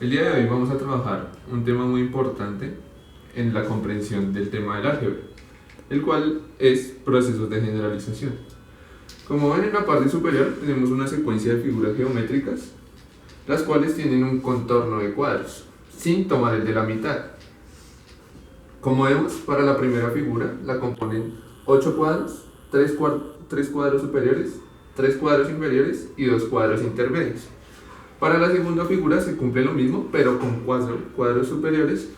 El día de hoy vamos a trabajar un tema muy importante en la comprensión del tema del álgebra, el cual es procesos de generalización. Como ven en la parte superior tenemos una secuencia de figuras geométricas, las cuales tienen un contorno de cuadros, sin tomar el de la mitad. Como vemos, para la primera figura la componen 8 cuadros, 3 cuadros superiores, 3 cuadros inferiores y 2 cuadros intermedios. Para la segunda figura se cumple lo mismo, pero con 4 cuadros superiores,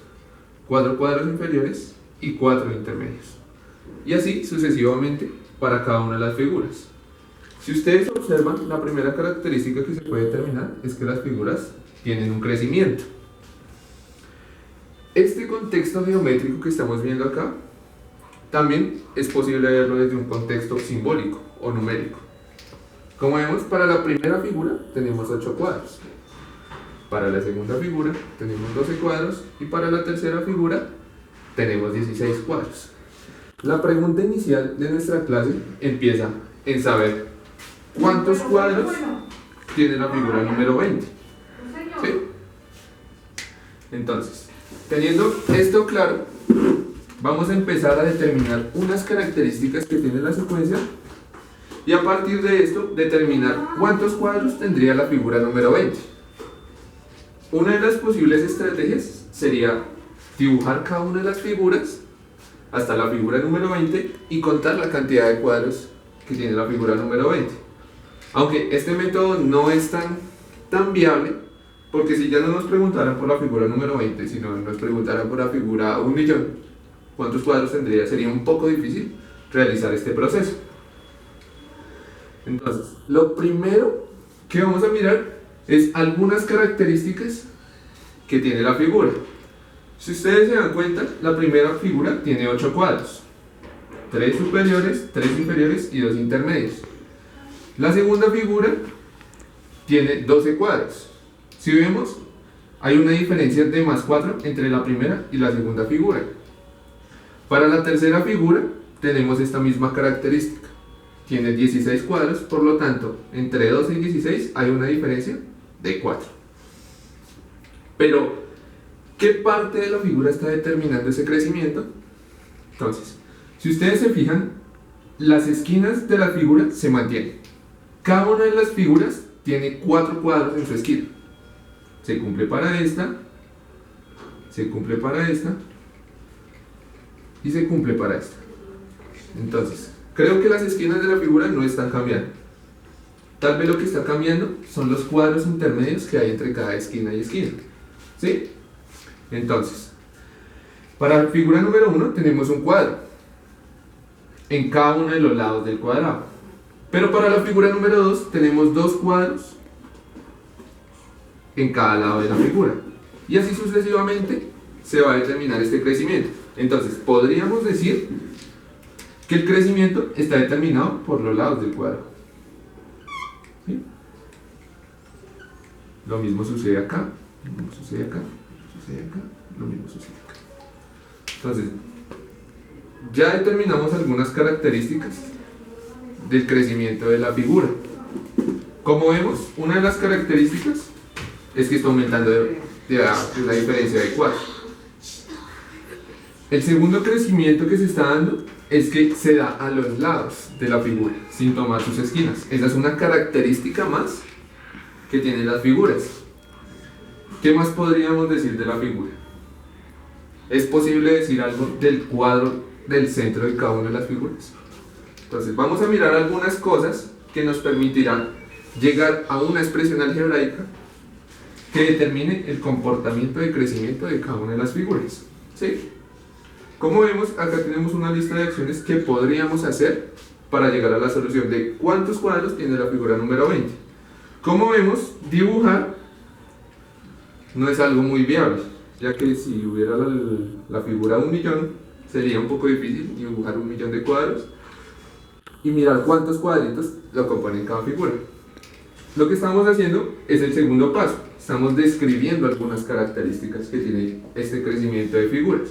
4 cuadros inferiores y 4 intermedios. Y así sucesivamente para cada una de las figuras. Si ustedes observan, la primera característica que se puede determinar es que las figuras tienen un crecimiento. Este contexto geométrico que estamos viendo acá, también es posible verlo desde un contexto simbólico o numérico. Como vemos, para la primera figura tenemos 8 cuadros, para la segunda figura tenemos 12 cuadros y para la tercera figura tenemos 16 cuadros. La pregunta inicial de nuestra clase empieza en saber cuántos cuadros tiene la figura número 20. ¿Sí? Entonces, teniendo esto claro, vamos a empezar a determinar unas características que tiene la secuencia y a partir de esto determinar cuántos cuadros tendría la figura número 20. Una de las posibles estrategias sería dibujar cada una de las figuras hasta la figura número 20 y contar la cantidad de cuadros que tiene la figura número 20. Aunque este método no es tan viable, porque si ya no nos preguntaran por la figura número 20, sino nos preguntaran por la figura 1.000.000, ¿cuántos cuadros tendría? Sería un poco difícil realizar este proceso. Entonces, lo primero que vamos a mirar es algunas características que tiene la figura. Si ustedes se dan cuenta, la primera figura tiene 8 cuadros, 3 superiores, 3 inferiores y 2 intermedios. La segunda figura tiene 12 cuadros. Si vemos, hay una diferencia de más 4 entre la primera y la segunda figura. Para la tercera figura tenemos esta misma característica. Tiene 16 cuadros, por lo tanto, entre 12 y 16 hay una diferencia de 4. Pero, ¿qué parte de la figura está determinando ese crecimiento? Entonces, si ustedes se fijan, las esquinas de la figura se mantienen. Cada una de las figuras tiene 4 cuadros en su esquina. Se cumple para esta, se cumple para esta y se cumple para esta. Entonces, creo que las esquinas de la figura no están cambiando. Tal vez lo que está cambiando son los cuadros intermedios que hay entre cada esquina y esquina. ¿Sí? Entonces, para la figura número 1 tenemos un cuadro en cada uno de los lados del cuadrado. Pero para la figura número 2 tenemos 2 cuadros en cada lado de la figura. Y así sucesivamente se va a determinar este crecimiento. Entonces, podríamos decir que el crecimiento está determinado por los lados del cuadro. ¿Sí? Lo mismo sucede acá, lo mismo sucede acá, sucede acá, lo mismo sucede acá. Entonces, ya determinamos algunas características del crecimiento de la figura. Como vemos, una de las características es que está aumentando la diferencia de 4. El segundo crecimiento que se está dando es que se da a los lados de la figura, sin tomar sus esquinas. Esa es una característica más que tienen las figuras. ¿Qué más podríamos decir de la figura? ¿Es posible decir algo del cuadro del centro de cada una de las figuras? Entonces vamos a mirar algunas cosas que nos permitirán llegar a una expresión algebraica que determine el comportamiento de crecimiento de cada una de las figuras. ¿Sí? Como vemos, acá tenemos una lista de acciones que podríamos hacer para llegar a la solución de cuántos cuadros tiene la figura número 20. Como vemos, dibujar no es algo muy viable, ya que si hubiera la figura 1.000.000, sería un poco difícil dibujar 1.000.000 de cuadros y mirar cuántos cuadritos lo componen cada figura. Lo que estamos haciendo es el segundo paso. Estamos describiendo algunas características que tiene este crecimiento de figuras.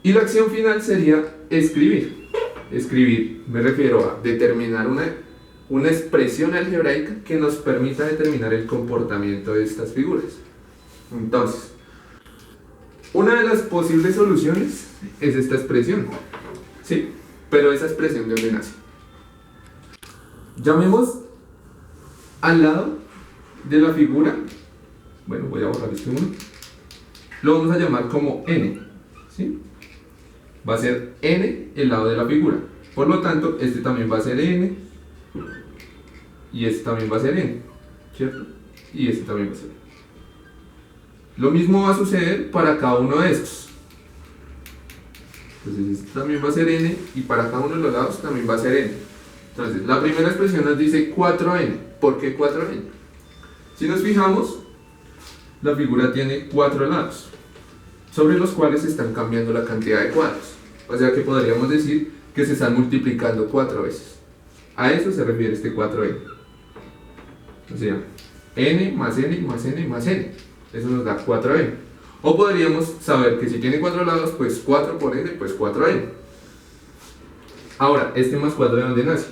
Y la acción final sería escribir. Escribir, me refiero a determinar una expresión algebraica que nos permita determinar el comportamiento de estas figuras. Entonces, una de las posibles soluciones es esta expresión, ¿sí? Pero esa expresión, ¿de dónde nace? Llamemos al lado de la figura, bueno, voy a borrar este uno, lo vamos a llamar como n, ¿sí? Va a ser n el lado de la figura, por lo tanto, este también va a ser n, y este también va a ser n, ¿cierto? Y este también va a ser n. Lo mismo va a suceder para cada uno de estos. Entonces este también va a ser n, y para cada uno de los lados también va a ser n. Entonces, la primera expresión nos dice 4n. ¿Por qué 4n? Si nos fijamos, la figura tiene 4 lados, sobre los cuales se están cambiando la cantidad de cuadros. O sea que podríamos decir que se están multiplicando 4 veces. A eso se refiere este 4n. O sea, n más n más n más n. Eso nos da 4n. O podríamos saber que si tiene 4 lados, pues 4 por n, pues 4n. Ahora, este más 4, ¿de dónde nace?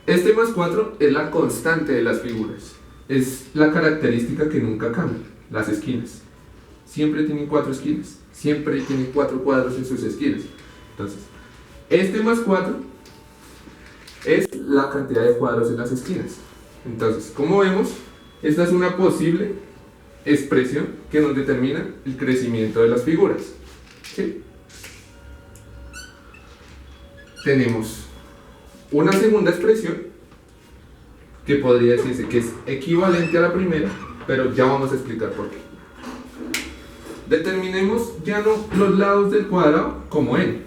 Este más 4 es la constante de las figuras. Es la característica que nunca cambia, las esquinas. Siempre tienen 4 esquinas. Siempre tienen 4 cuadros en sus esquinas. Entonces, este más 4 es la cantidad de cuadros en las esquinas. Entonces, como vemos, esta es una posible expresión que nos determina el crecimiento de las figuras, ¿sí? Tenemos una segunda expresión que podría decirse que es equivalente a la primera, pero ya vamos a explicar por qué. Determinemos ya no los lados del cuadrado como n.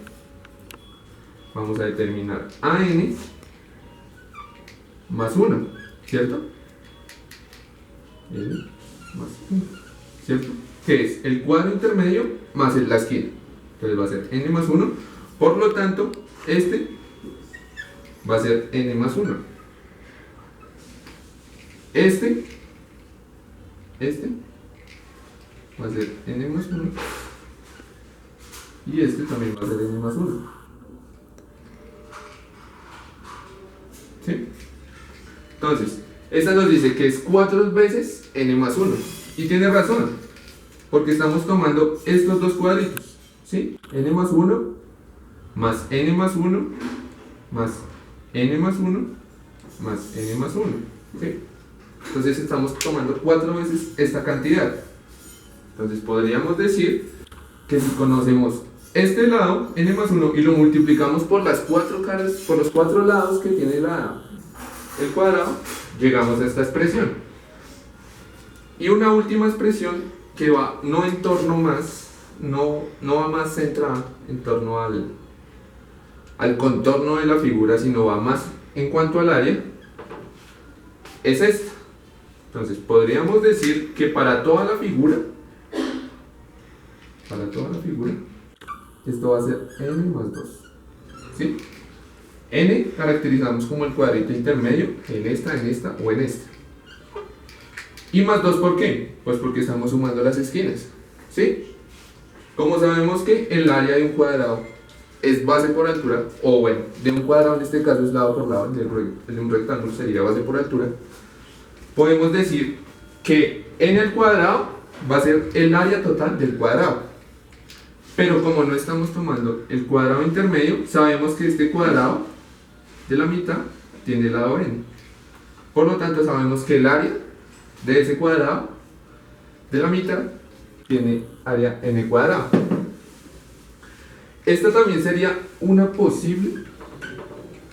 Vamos a determinar a n más 1, ¿cierto? N más 1, ¿cierto? Que es el cuadro intermedio más la esquina. Entonces va a ser n más 1. Por lo tanto, este va a ser n más 1. Este va a ser n más 1. Y este también va a ser n más 1. ¿Sí? Entonces, esta nos dice que es 4 veces n más 1. Y tiene razón, porque estamos tomando estos dos cuadritos, ¿sí? N más 1 más n más 1 más n más 1 más n más 1, ¿sí? Entonces estamos tomando 4 veces esta cantidad. Entonces podríamos decir que si conocemos este lado, n más 1, y lo multiplicamos por las 4 caras, por los 4 lados que tiene el cuadrado, llegamos a esta expresión. Y una última expresión que va no en torno más, no va más centrada en torno al contorno de la figura, sino va más en cuanto al área, es esta. Entonces podríamos decir que para toda la figura, esto va a ser n más 2, ¿sí? N caracterizamos como el cuadrito intermedio en esta o en esta. Y más 2, ¿por qué? Pues porque estamos sumando las esquinas, ¿sí? Como sabemos que el área de un cuadrado es base por altura, o bueno, de un cuadrado en este caso es lado por lado, el de un rectángulo sería base por altura, podemos decir que n al cuadrado va a ser el área total del cuadrado. Pero como no estamos tomando el cuadrado intermedio, sabemos que este cuadrado de la mitad tiene el lado n. Por lo tanto, sabemos que el área de ese cuadrado de la mitad tiene área n cuadrado. Esta también sería una posible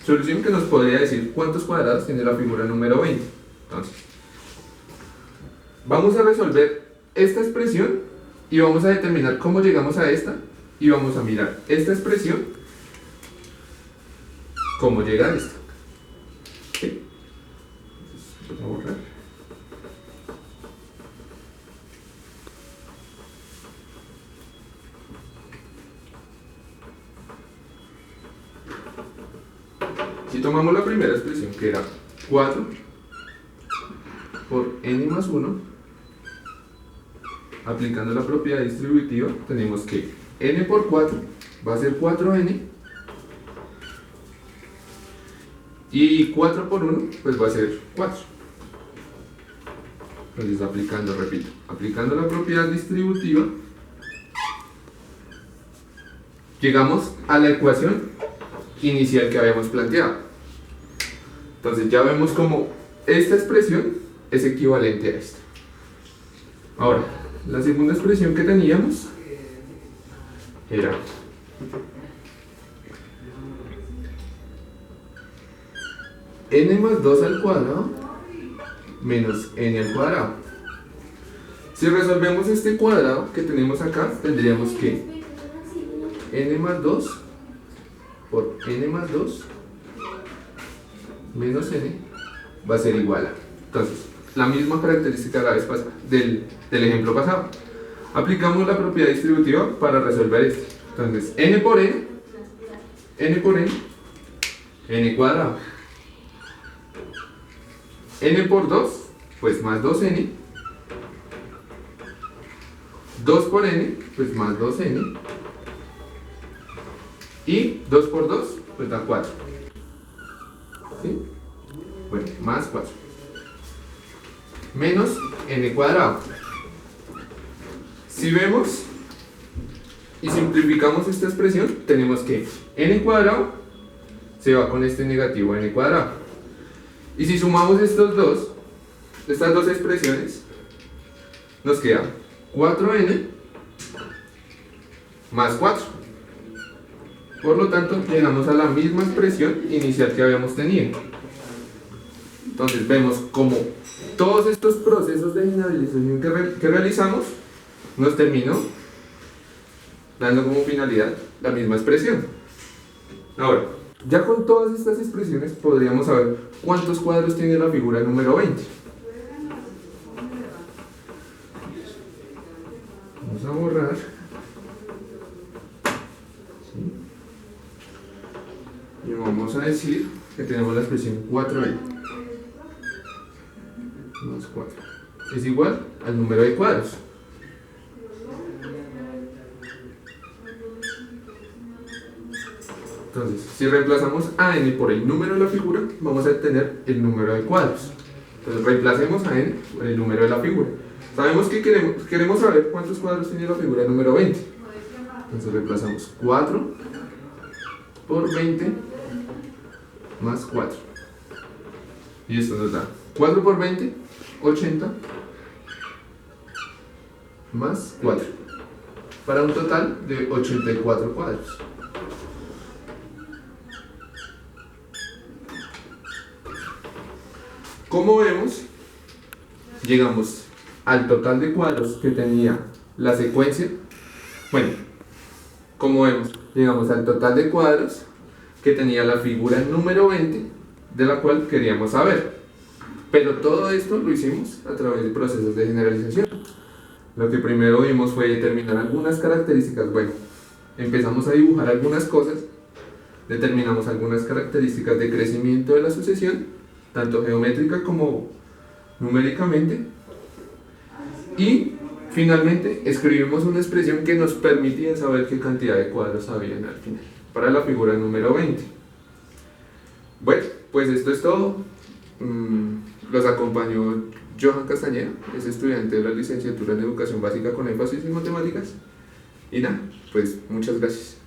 solución que nos podría decir cuántos cuadrados tiene la figura número 20. Entonces, vamos a resolver esta expresión y vamos a determinar cómo llegamos a esta, y vamos a mirar esta expresión, cómo llega a esta. ¿Sí? Entonces, voy a borrar. Si tomamos la primera expresión, que era 4 por n más 1, aplicando la propiedad distributiva, tenemos que n por 4 va a ser 4n, y 4 por 1 pues va a ser 4. Entonces aplicando la propiedad distributiva, llegamos a la ecuación inicial que habíamos planteado. Entonces ya vemos como esta expresión es equivalente a esta. Ahora, la segunda expresión que teníamos era n más 2 al cuadrado menos n al cuadrado. Si resolvemos este cuadrado que tenemos acá, tendríamos que n más 2 por n más 2 menos n va a ser igual a. Entonces, la misma característica de la vez pasada, del ejemplo pasado. Aplicamos la propiedad distributiva para resolver esto. Entonces, n por n cuadrado. N por 2, pues más 2n. 2 por n, pues más 2n. Y 2 por 2, pues da 4. ¿Sí? Bueno, más 4. Menos n cuadrado. Si vemos y simplificamos esta expresión, tenemos que n cuadrado se va con este negativo n cuadrado. Y si sumamos estas dos expresiones, nos queda 4n más 4. Por lo tanto, llegamos a la misma expresión inicial que habíamos tenido. Entonces vemos como todos estos procesos de generalización que realizamos nos terminó dando como finalidad la misma expresión. Ahora, ya con todas estas expresiones podríamos saber cuántos cuadros tiene la figura número 20. Vamos a borrar. ¿Sí? Y vamos a decir que tenemos la expresión 4n más 4 es igual al número de cuadros. Entonces, si reemplazamos a n por el número de la figura, vamos a obtener el número de cuadros. Entonces, reemplacemos a n por el número de la figura. Sabemos que queremos saber cuántos cuadros tiene la figura número 20. Entonces, reemplazamos 4 por 20 más 4. Y esto nos da 4 por 20, 80 más 4. Para un total de 84 cuadros. Como vemos, llegamos al total de cuadros que tenía la secuencia. Bueno, como vemos, llegamos al total de cuadros que tenía la figura número 20, de la cual queríamos saber. Pero todo esto lo hicimos a través de procesos de generalización. Lo que primero vimos fue determinar algunas características. Bueno, empezamos a dibujar algunas cosas, determinamos algunas características de crecimiento de la sucesión, tanto geométrica como numéricamente, y finalmente escribimos una expresión que nos permitía saber qué cantidad de cuadros habían al final para la figura número 20. Bueno, pues esto es todo. Los acompañó Johan Castañeda, es estudiante de la licenciatura en Educación Básica con énfasis en Matemáticas. Y nada, pues muchas gracias.